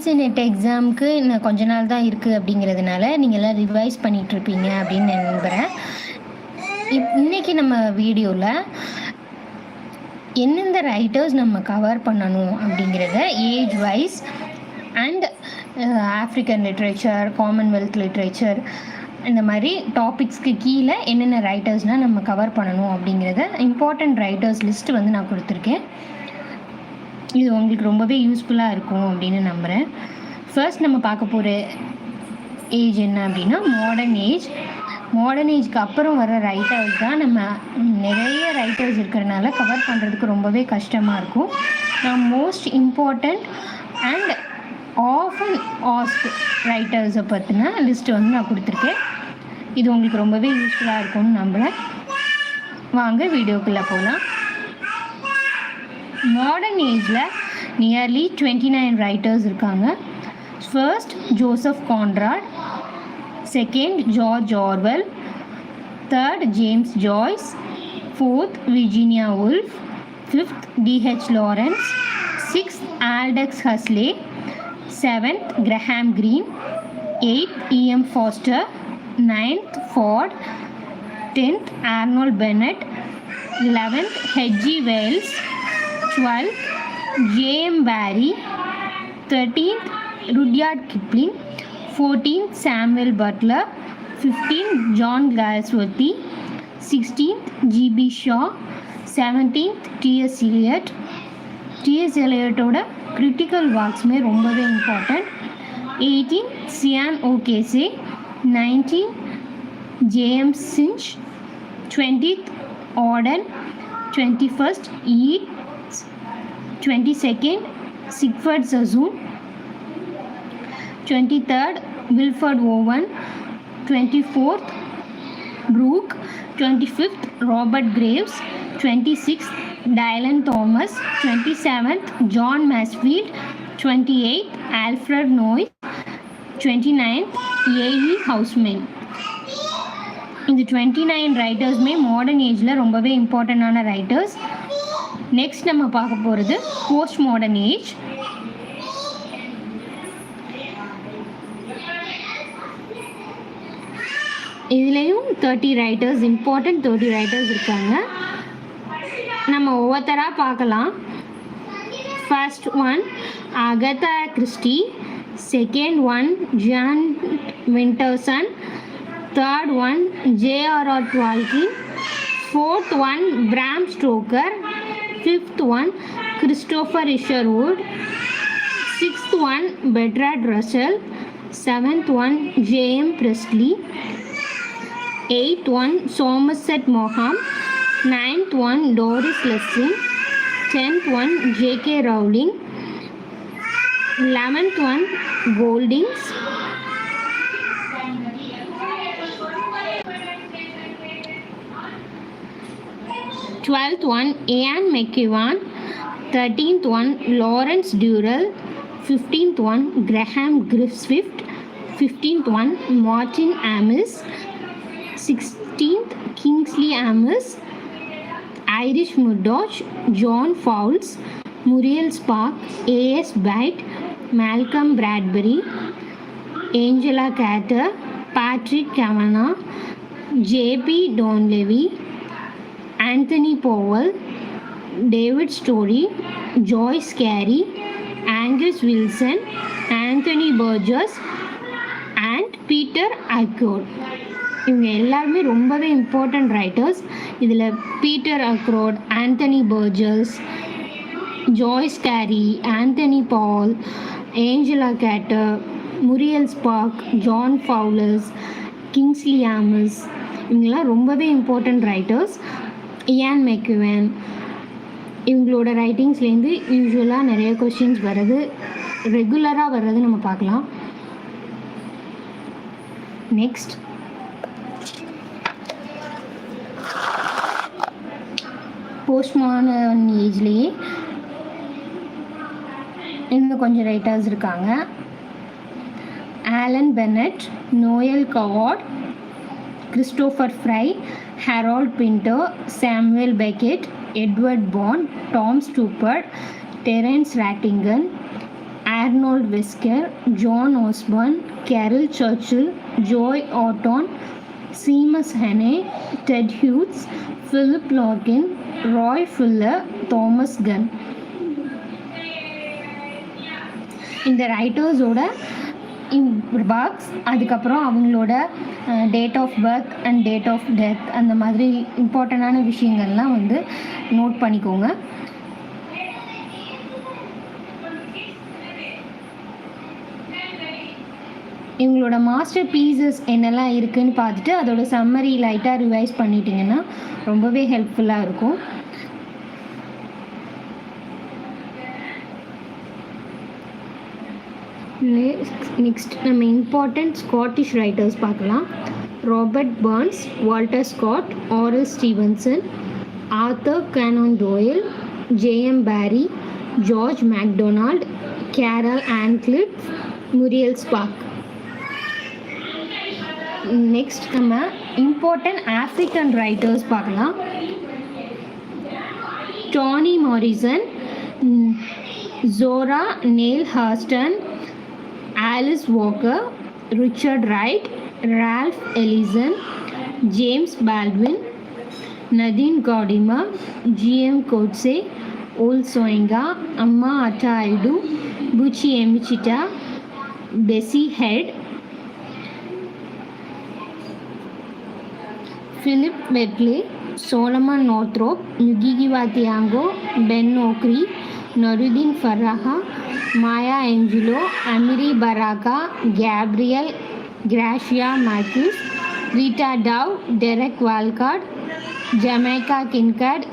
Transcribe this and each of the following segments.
UGC net எக்ஸாமுக்கு இன்னும் கொஞ்ச நாள் தான் இருக்குது அப்படிங்கிறதுனால நீங்கள் எல்லாம் ரிவைஸ் பண்ணிகிட்ருப்பீங்க அப்படின்னு நம்புகிறேன். இன்றைக்கி நம்ம வீடியோவில் எந்தெந்த ரைட்டர்ஸ் நம்ம கவர் பண்ணணும் அப்படிங்கிறத age wise and African literature, commonwealth literature இந்த மாதிரி டாபிக்ஸ்க்கு கீழே என்னென்ன ரைட்டர்ஸ்னால் நம்ம கவர் பண்ணணும் அப்படிங்கிறத இம்பார்ட்டண்ட் ரைட்டர்ஸ் லிஸ்ட்டு வந்து நான் கொடுத்துருக்கேன். இது உங்களுக்கு ரொம்பவே யூஸ்ஃபுல்லாக இருக்கும் அப்படின்னு நம்புகிறேன். ஃபர்ஸ்ட் நம்ம பார்க்க போகிற ஏஜ் என்ன அப்படின்னா மாடர்ன் ஏஜ். மாடர்ன் ஏஜ்க்கு அப்புறம் வர ரைட்டர்ஸ் தான் நம்ம நிறைய ரைட்டர்ஸ் இருக்கிறனால கவர் பண்ணுறதுக்கு ரொம்பவே கஷ்டமாக இருக்கும். நான் most important and often asked ரைட்டர்ஸை பற்றின லிஸ்ட்டு வந்து நான் கொடுத்துருக்கேன். இது உங்களுக்கு ரொம்பவே யூஸ்ஃபுல்லாக இருக்கும்னு நம்புகிறேன். வாங்க வீடியோக்குள்ளே போகலாம். மாடர்ன் ஏஜில் நியர்லி 29 ரைட்டர்ஸ் இருக்காங்க. First Joseph Conrad, second George Orwell, third James Joyce, fourth Virginia Woolf, fifth D H Lawrence, sixth Aldous Huxley, seventh Graham Greene, eighth E M Forster, ninth Ford, 10th Arnold Bennett, 11th H G Wells, 12th J.M. Barrie, 13th Rudyard Kipling, 14th Samuel Butler, 15th John Galsworthy, 16th G.B. Shaw, 17th T.S. Eliot. T.S. Eliotோட critical worksமே ரொம்பவே important. 18th Cian O'Casey, 19th J.M. Sinch, 20th Auden, 21st Yeats, 22nd Sigfrid Sassoon, 23rd Wilfred Owen, 24th Brooke, 25th Robert Graves, 26th Dylan Thomas, 27th John Masefield, 28th Alfred Noyes, 29th A.E. Housman. இந்த 29 ரைட்டர்ஸுமே modern ஏஜில் ரொம்பவே இம்பார்ட்டண்டான writers. Next நம்ம பார்க்க போகிறது post modern age. இதுலேயும் 30 writers, important 30 writers இருக்காங்க. நம்ம ஒவ்வொருத்தராக பார்க்கலாம். First one Agatha Christie, second one John Winterson, third one J.R.R. Tolkien, fourth one Bram Stoker, fifth one Christopher Isherwood, sixth one Bertrand Russell, seventh one J.M. Priestley, eighth one Somerset Maugham, ninth one Doris Lessing, 10th one J.K. Rowling, 11th one Goldings, 12th one Ian McEwan, 13th one Lawrence Durrell, 15th one Graham Griffith, 15th one Martin Amis, 16th Kingsley Amis, Irish Murdoch, John Fowles, Muriel Spark, A.S. Bate, Malcolm Bradbury, Angela Carter, Patrick Kavanagh, J.P. Donlevy, Anthony Powell, David Story, Joyce Carey, Angus Wilson, Anthony Burgess and Peter Ackroyd. இவங்க எல்லாருமே ரொம்பவே important writers. இதில் Peter Ackroyd, Anthony Burgess, Joyce Cary, Anthony Powell, Angela Carter, Muriel Spark, John Fowles, Kingsley Amis, இவங்கெல்லாம் ரொம்பவே important writers. Ian மெக்யூவன், இவங்களோட ரைட்டிங்ஸ்லேருந்து யூஸ்வலாக நிறைய questions வர்றது, ரெகுலராக வர்றது நம்ம பார்க்கலாம். நெக்ஸ்ட் போஸ்ட் மாடர்ன் ஏஜ்லேயே இன்னும் கொஞ்சம் ரைட்டர்ஸ் இருக்காங்க. Alan Bennett, Noel Coward, Christopher Fry, Harold Pinter, Samuel Beckett, Edward Bond, Tom Stoppard, Terence Rattigan, Arnold Wesker, John Osborne, Carol Churchill, Joy Orton, Seamus Hannay, Ted Hughes, Philip Larkin, Roy Fuller, Thomas Gunn. இந்த ரைட்டர்ஸோட works, அதுக்கப்புறம் அவங்களோட date of birth and date of death, அந்த மாதிரி இம்பார்ட்டண்டான விஷயங்கள்லாம் வந்து note பண்ணிக்கோங்க. இவங்களோட மாஸ்டர் பீசஸ் என்னெல்லாம் இருக்குதுன்னு பார்த்துட்டு அதோட சம்மரி லைட்டாக ரிவைஸ் பண்ணிட்டீங்கன்னா ரொம்பவே ஹெல்ப்ஃபுல்லாக இருக்கும். நெக்ஸ்ட் நம்ம இம்பார்ட்டண்ட் ஸ்காட்டிஷ் ரைட்டர்ஸ் பார்க்கலாம். Robert Burns, Walter Scott, R L Stevenson, Arthur Conan Doyle, J M Barrie, George MacDonald, Carol ஆன்க்லிட், முரியல் ஸ்பார்க். நெக்ஸ்ட் நம்ம இம்பார்ட்டண்ட் ஆஃப்ரிக்கன் ரைட்டர்ஸ் பார்க்கலாம். Toni Morrison, Zora Neale Hurston, Alice Walker, Richard Wright, Ralph Ellison, James Baldwin, Nadine Gordimer, J M Coetzee, Wole Soyinka, Ama Ata Aidoo, Buchi Emecheta, Bessie Head, Philip Betley, Solomon Northrop, Ngugi wa Thiong'o, Ben Okri, Nuruddin Faraha, Maya Angelou, Amiri Baraka, Gabriel Gracia Marquez, Rita Dow, Derek Walcott, Jamaica Kincaid,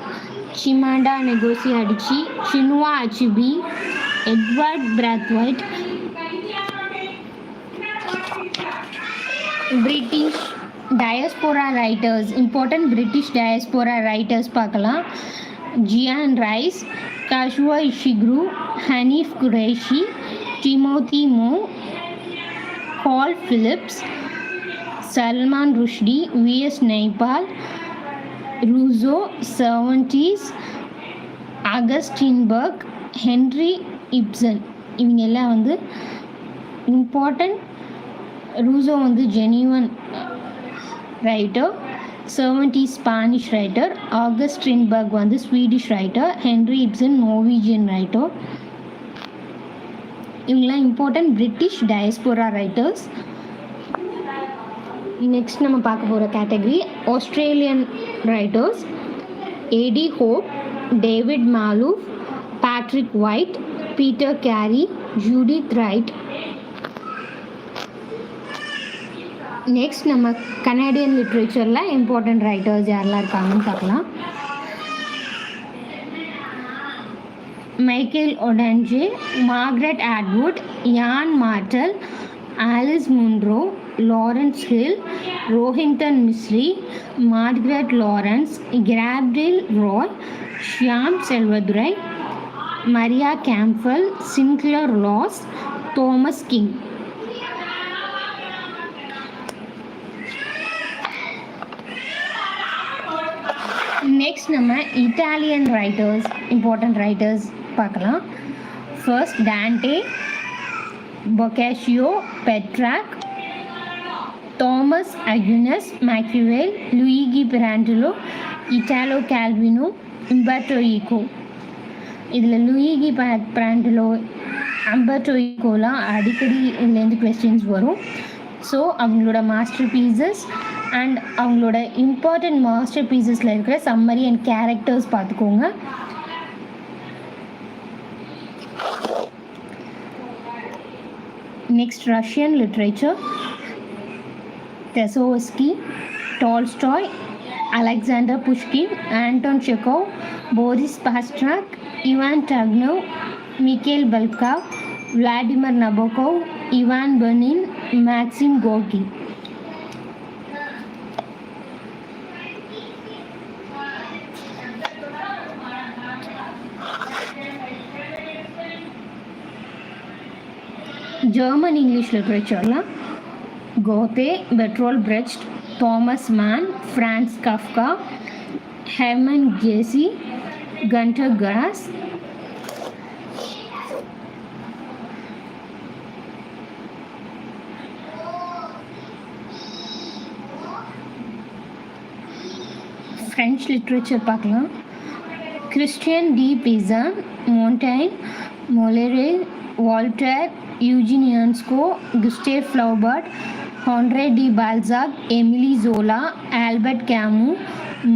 Chimamanda Ngozi Adichie, Chinua Achebe, Edward Brathwaite. British diaspora writers, important British diaspora writers பார்க்கலாம். Jean Rhys, Kazuo Ishiguro, Hanif Kureishi, Timothy Mo, Paul Phillips, Salman Rushdie, V S Naipaul, Rousseau Cervantes, August Strindberg, Henry Ibsen. இவங்க எல்லாம் வந்து important. Rousseau வந்து genuine writer, Cervantes Spanish writer, August Strindberg வந்து Swedish writer, Henry Ibsen Norwegian writer. இவங்கெல்லாம் important British diaspora writers. Next நம்ம பார்க்க போகிற category Australian writers. A D Hope, David Malouf, Patrick White, Peter carry, Judith Wright. Next நம்ம Canadian லிட்ரேச்சரில் important writers யாரெல்லாம் இருக்காங்கன்னு பார்க்கலாம். மைக்கேல் ஒடன்ஜே, Margaret Atwood, Yann Martel, Alice Munro, Lawrence Hill, Rohinton Mistry, Margaret Laurence, Gabrielle Roy, Shyam Selvadurai, Maria Campbell, Sinclair Ross, Thomas King. Next நம்ம Italian writers, important writers பார்க்கலாம். First Dante, Boccaccio, Petrarch, Thomas Aquinas, Machiavelli, Luigi Pirandello, Italo Calvino, Umberto Eco. இதில் Luigi பிராண்டலோ, உம்பர்டோ ஈகோலாம் அடிக்கடி இதுலேருந்து questions வரும். So அவங்களோட masterpieces and அவங்களோட important மாஸ்டர் பீசஸில் இருக்கிற சம்மரி அண்ட் கேரக்டர்ஸ் பார்த்துக்கோங்க. Next Russian literature. Dostoevsky, Tolstoy, Alexander Pushkin, Anton Chekhov, Boris Pasternak, Ivan Turgenev, Mikhail Bulgakov, Vladimir Nabokov, Ivan Bunin, Maxim Gorky. German English லிட்ரேச்சரில் Goethe, Bertolt Brecht, Thomas Mann, Franz Kafka, Hermann Hesse, Gunter Grass. French literature பார்க்கலாம். Christine de Pizan, Montaigne, Moliere, Voltaire, Eugene Ionesco, Gustave Flaubert, Honore de Balzac, Emile Zola, Albert game,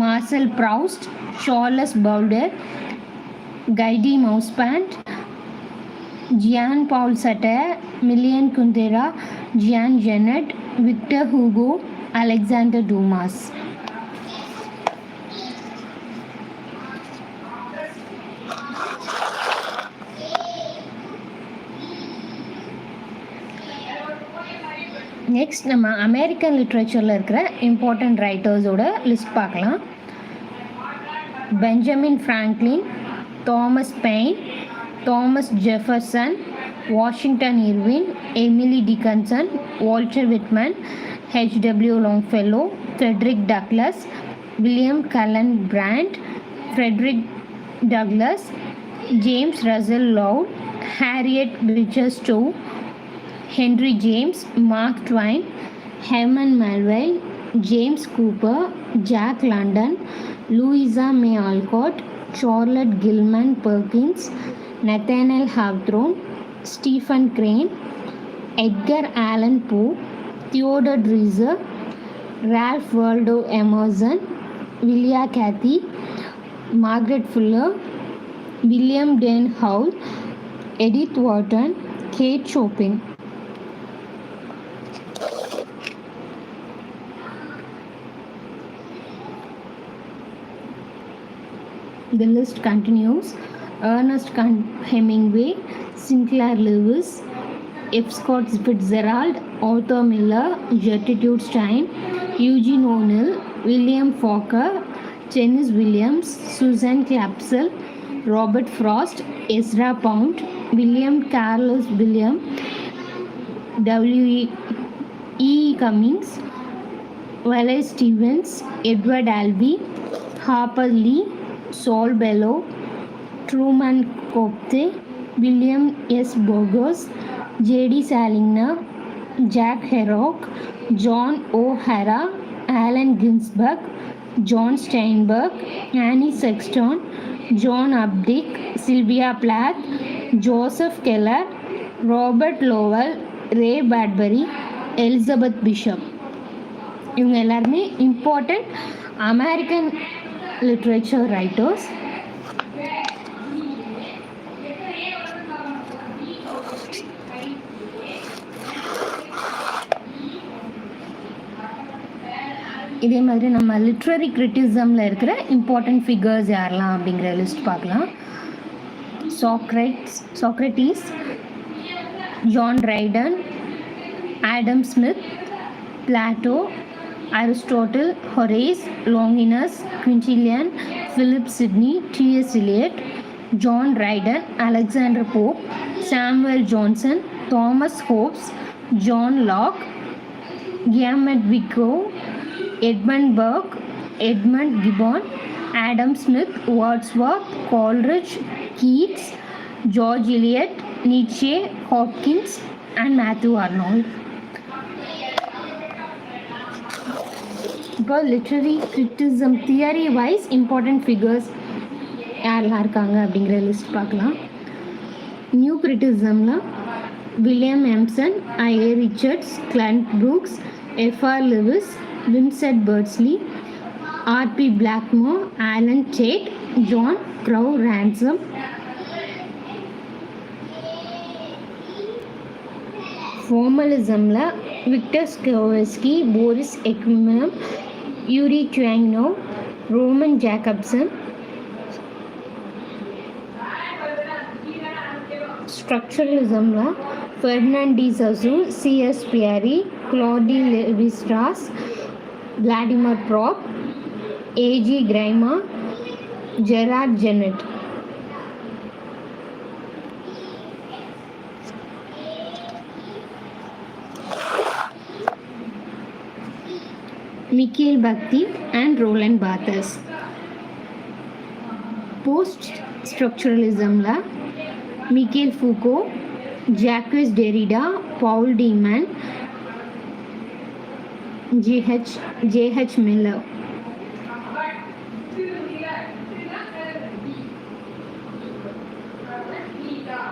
Marcel Proust, Charles Baudelaire, Guy de Maupassant, Jean Paul Sartre, Milan Kundera, Jean Genet, Victor Hugo, Alexandre Dumas. Next நம்ம American லிட்ரேச்சரில் இருக்கிற important ரைட்டர்ஸோட list பார்க்கலாம். Benjamin Franklin, Thomas Paine, Thomas Jefferson, Washington Irving, Emily Dickinson, Walt Whitman, H W Longfellow, Frederick Douglass, William Cullen Bryant, Frederick Douglass, James Russell Lowell, Harriet Beecher Stowe, Henry James, Mark Twain, Herman Melville, James Cooper, Jack London, Louisa May Alcott, Charlotte Gilman Perkins, Nathaniel Hawthorne, Stephen Crane, Edgar Allan Poe, Theodore Dreiser, Ralph Waldo Emerson, William Cathy, Margaret Fuller, William Dean Howell, Edith Wharton, Kate Chopin. The list continues. Ernest Hemingway, Sinclair Lewis, F. Scott Fitzgerald, Arthur Miller, Gertrude Stein, Eugene O'Neill, William Faulkner, Janice Williams, Susan Clapsell, Robert Frost, Ezra Pound, William Carlos William, W. E. Cummings, Wallace Stevens, Edward Albee, Harper Lee, Saul Bellow, Truman Capote, William S. Burgos, J.D. Salinger, Jack Kerouac, John O'Hara, Allen Ginsberg, John Steinbeck, Annie Sexton, John Updike, Sylvia Plath, Joseph Keller, Robert Lowell, Ray Bradbury, Elizabeth Bishop. இவங்க எல்லாருமே important American literature writers. இதே மாதிரி நம்ம literary கிரிட்டிசமில் இருக்கிற important figures யாரெல்லாம் அப்படிங்கிற list பார்க்கலாம். Socrates, John ரைடன், Adam Smith, Plato, Aristotle, Horace, Longinus, Quintilian, Philip Sidney, T.S. Eliot, John Dryden, Alexander Pope, Samuel Johnson, Thomas Hobbes, John Locke, Guillaume Vico, Edmund Burke, Edmund Gibbon, Adam Smith, Wordsworth, Coleridge, Keats, George Eliot, Nietzsche, Hopkins, and Matthew Arnold. இப்போ literary criticism theory wise important figures யாரெல்லாம் இருக்காங்க அப்படிங்கிற list பார்க்கலாம். New கிரிட்டிசமில் William Empson, I A Richards, Cleanth Brooks, F R Leavis, Vincent Beardsley, R P Blackmur, Allen Tate, John Crowe Ransom. ஃபார்மலிசமில் Viktor Shklovsky, Boris Eikhenbaum, Yuri Tynyanov, Roman Jakobson. ஸ்ட்ரக்சரலிசமில் Ferdinand de Saussure, C S Peirce, Claude Levi Strauss, Vladimir Propp, A J Greimas, Gerard Genette. Mikhail Bakhtin and Roland Barthes. Post-structuralism-la Michel Foucault, Jacques Derrida, Paul Deman, J.H. Miller.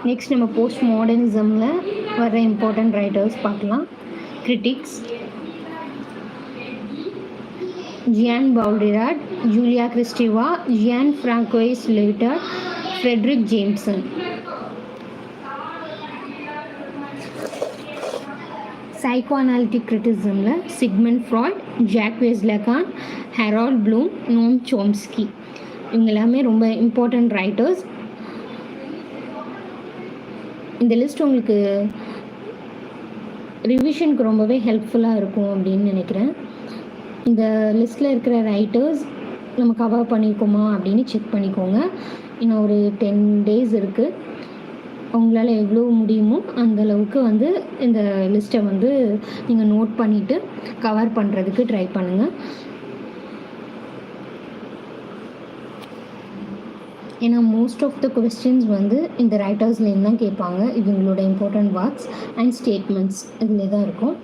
Next நம்ம போஸ்ட் மாடர்னிசமில் வர important writers பார்க்கலாம். Critics Jean Baudrillard, Julia Kristeva, Jean Francois Lyotard, Fredric Jameson. Psychoanalytic கிரிட்டிசிசமில் Sigmund Freud, Jacques Lacan, Harold Bloom, Noam Chomsky. இவங்க எல்லாமே ரொம்ப important writers. இந்த லிஸ்ட் உங்களுக்கு ரிவிஷனுக்கு ரொம்பவே ஹெல்ப்ஃபுல்லாக இருக்கும் அப்படின்னு நினைக்கிறேன். இந்த லிஸ்ட்டில் இருக்கிற ரைட்டர்ஸ் நம்ம கவர் பண்ணியிருக்கோமா அப்படின்னு செக் பண்ணிக்கோங்க. இன்னும் ஒரு 10 days இருக்குது. உங்களால் எவ்வளோ முடியுமோ அந்தளவுக்கு இந்த லிஸ்ட்டை நீங்கள் நோட் பண்ணிவிட்டு கவர் பண்ணுறதுக்கு ட்ரை பண்ணுங்கள். ஏன்னா மோஸ்ட் ஆஃப் த கொஸ்டின்ஸ் இந்த ரைட்டர்ஸ்லேருந்து தான் கேட்பாங்க. இவங்களோட இம்பார்ட்டண்ட் வேர்ட்ஸ் அண்ட் ஸ்டேட்மெண்ட்ஸ் இதில் தான் இருக்கும்.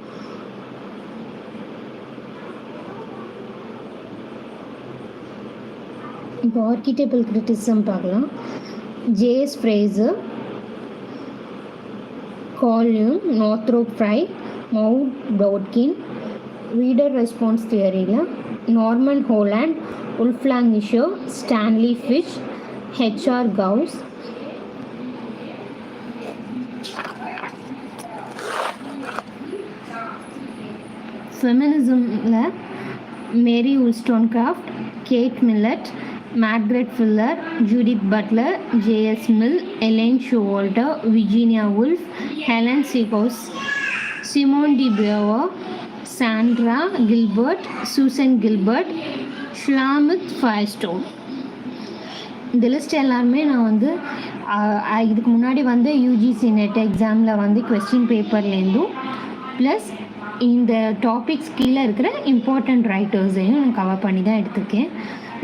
இப்போ ஆர்கிடெக்டல் கிரிட்டிசிசம் பார்க்கலாம். J S Frazer, Carl Jung, Northrop Frye, Maud Bodkin. Reader response தியரியில் Norman Holland, Wolfgang Iser, Stanley Fish, H R Jauss. ஃபெமினிசமில் Mary Wollstonecraft, Kate Millett, Margaret Fuller, Judith Butler, J S Mill, Elaine Showalter, Virginia Woolf, Helene Cixous, Simone de Beauvoir, Sandra Gilbert, Susan Gilbert, Shulamith Firestone. இந்த list எல்லாருமே நான் இதுக்கு முன்னாடி UGC NET எக்ஸாமில் question பேப்பர்லேருந்தும் plus இந்த topics கீழே இருக்கிற இம்பார்ட்டண்ட் ரைட்டர்ஸையும் நான் கவர் பண்ணி தான் எடுத்திருக்கேன்.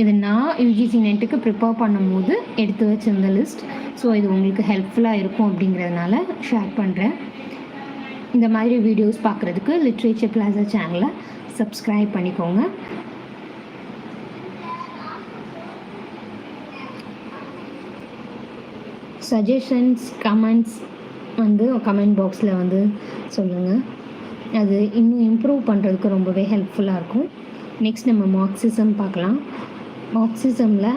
இது நான் யூஜிசி நெட்டுக்கு ப்ரிப்பேர் பண்ணும்போது எடுத்து வச்சிருந்த லிஸ்ட். ஸோ இது உங்களுக்கு ஹெல்ப்ஃபுல்லாக இருக்கும் அப்படிங்கிறதுனால ஷேர் பண்ணுறேன். இந்த மாதிரி வீடியோஸ் பார்க்குறதுக்கு லிட்ரேச்சர் பிளாசா சேனலை சப்ஸ்கிரைப் பண்ணிக்கோங்க. சஜஷன்ஸ், கமெண்ட்ஸ் கமெண்ட் பாக்ஸில் சொல்லுங்கள். அது இன்னும் இம்ப்ரூவ் பண்ணுறதுக்கு ரொம்பவே ஹெல்ப்ஃபுல்லாக இருக்கும். நெக்ஸ்ட் நம்ம மார்க்சிசம் பார்க்கலாம். மார்க்சிசமில்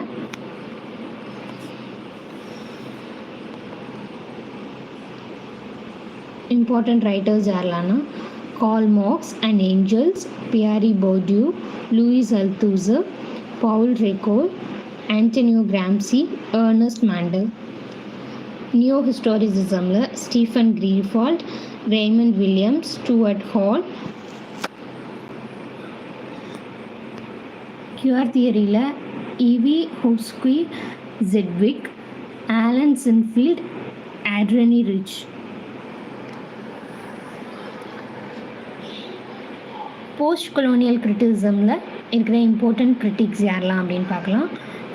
இம்பார்ட்டண்ட் ரைட்டர்ஸ் யாரெல்லாம்னா Karl Marx and Engels, Pierre Bourdieu, Louis Althusser, Paul Ricoeur, Antonio Gramsci, Ernest Mandel. நியோ ஹிஸ்டாரிசிசமில் Stephen Greenblatt, Raymond Williams, Stuart Hall. Queer தியரியில் இவி ஹோஸ்கி Sedgwick, Alan Sinfield, Adrienne Rich. Postcolonial கிரிட்டிசிசமில் இருக்கிற important critics யாரெல்லாம் அப்படின்னு பார்க்கலாம்.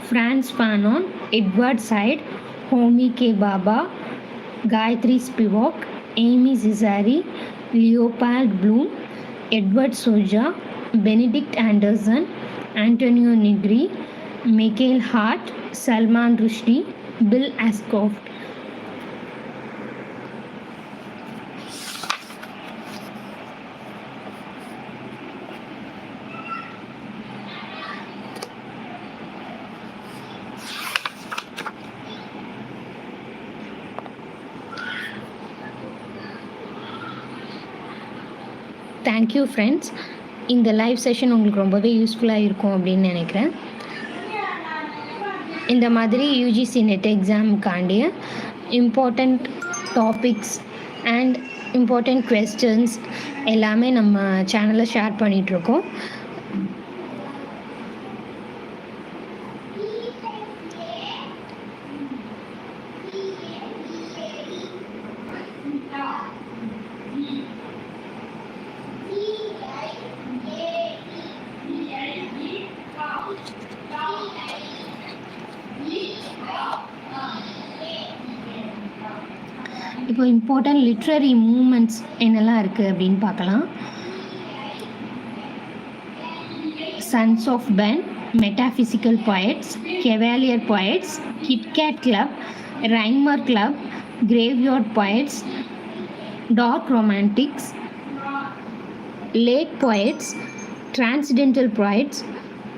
Frantz Fanon, Edward Said, Homi K Bhabha, Gayatri Spivak, Aime Cesaire, Leopold Bloom, Edward Soja, Benedict Anderson, Antonio Negri, Michael Hardt, Salman Rushdie, Bill Ashcroft. Thank you friends. இந்த live session உங்களுக்கு ரொம்பவே யூஸ்ஃபுல்லாக இருக்கும் அப்படின்னு நினைக்கிறேன். இந்த மாதிரி யூஜிசி நெட் எக்ஸாமுக்காண்டிய important topics and important questions எல்லாமே நம்ம சேனலில் ஷேர் பண்ணிகிட்ருக்கோம். இப்போ இம்பார்ட்டன்ட் லிட்ரரி மூமெண்ட்ஸ் என்னெல்லாம் இருக்குது அப்படின்னு பார்க்கலாம். Sons of Ben, metaphysical poets, Cavalier poets, Kit Cat club, Rhymers club, graveyard poets, dark romantics, late poets, transcendental poets,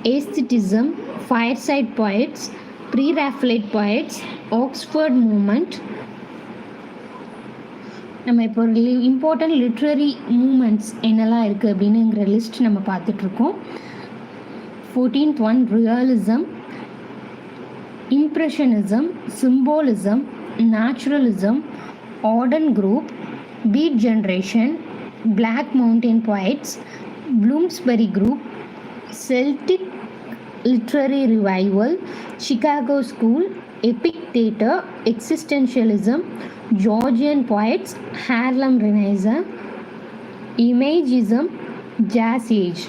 aestheticism, fireside poets, pre-Raphaelite poets, Oxford movement. நம்ம இப்போ இம்பார்ட்டன்ட் லிட்ரரி மூமெண்ட்ஸ் என்னெல்லாம் இருக்குது அப்படின்னுங்கிற list நம்ம பார்த்துட்ருக்கோம். 14th one, realism, impressionism, symbolism, naturalism, Auden group, beat generation, Black Mountain poets, Bloomsbury group, Celtic literary revival, Chicago school, epic theatre, existentialism, Georgian poets, Harlem Renaissance, Imagism, Jazz Age.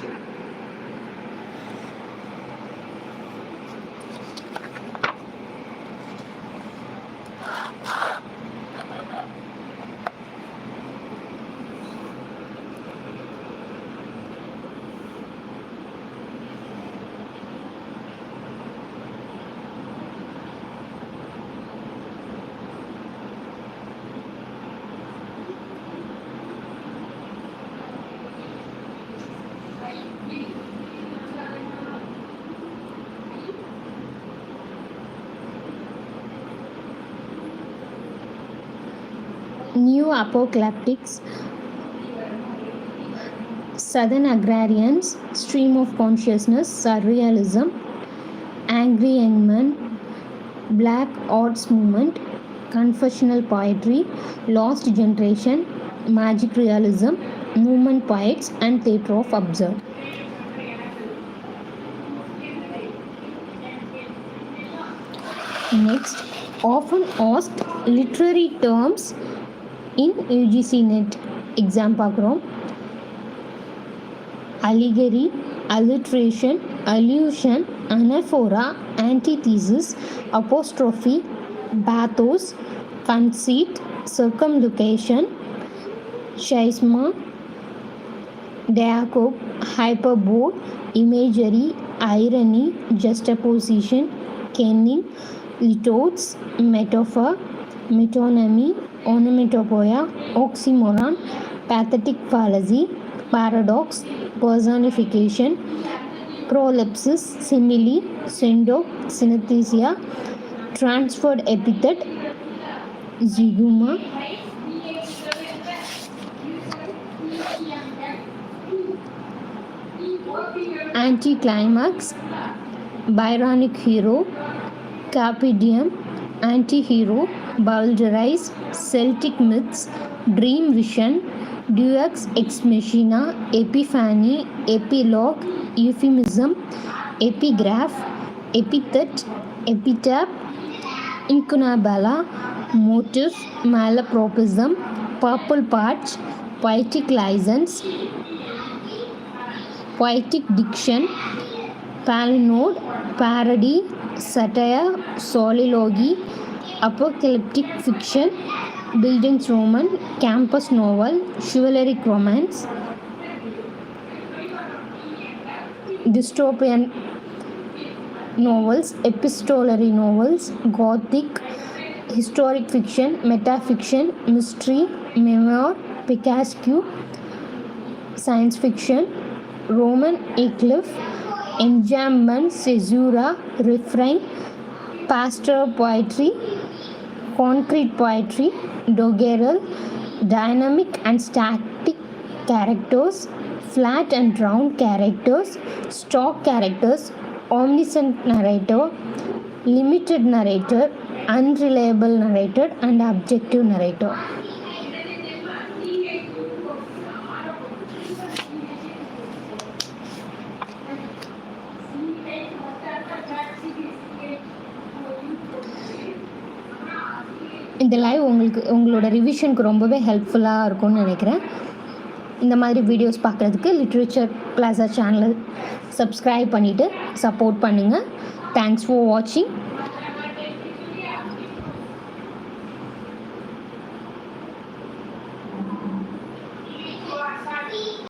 New apocalyptics, Southern agrarians, stream of consciousness, surrealism, angry young men, black arts movement, confessional poetry, lost generation, magic realism, movement poets, and theatre of absurd. Next, often asked literary terms in UGC Net exam பார்க்குறோம். Allegory, alliteration, allusion, anaphora, antithesis, apostrophe, bathos, conceit, circumlocution, schisma, diacobe, hyperbole, imagery, irony, juxtaposition, kenning, litotes, metaphor, metonymy, onomatopoeia, oxymoron, pathetic fallacy, paradox, personification, prolepsis, simile, synecdoche, synesthesia, transferred epithet, zygoma, anticlimax, Byronic hero, carpe diem, anti-hero, vulgarize, Celtic myths, dream vision, Deux ex machina, epiphany, epilogue, euphemism, epigraph, epithet, epitaph, incunabula, motif, malapropism, purple patch, poetic license, poetic diction, palinode, parody, satire, soliloquy, apocalyptic fiction, buildings roman, campus novel, chivalric romance, dystopian novels, epistolary novels, gothic, historic fiction, metafiction, mystery, memoir, Picasso, science fiction, Roman eclipse, enjambment, caesura, refrain, pastoral poetry, concrete poetry, doggerel, dynamic and static characters, flat and round characters, stock characters, omniscient narrator, limited narrator, unreliable narrator, and objective narrator. இந்த live உங்களோட ரிவிஷனுக்கு ரொம்பவே ஹெல்ப்ஃபுல்லாக இருக்கும்னு நினைக்கிறேன். இந்த மாதிரி videos பார்க்குறதுக்கு literature plaza channel subscribe பண்ணிவிட்டு சப்போர்ட் பண்ணுங்கள். தேங்க்ஸ் ஃபார் வாட்சிங்.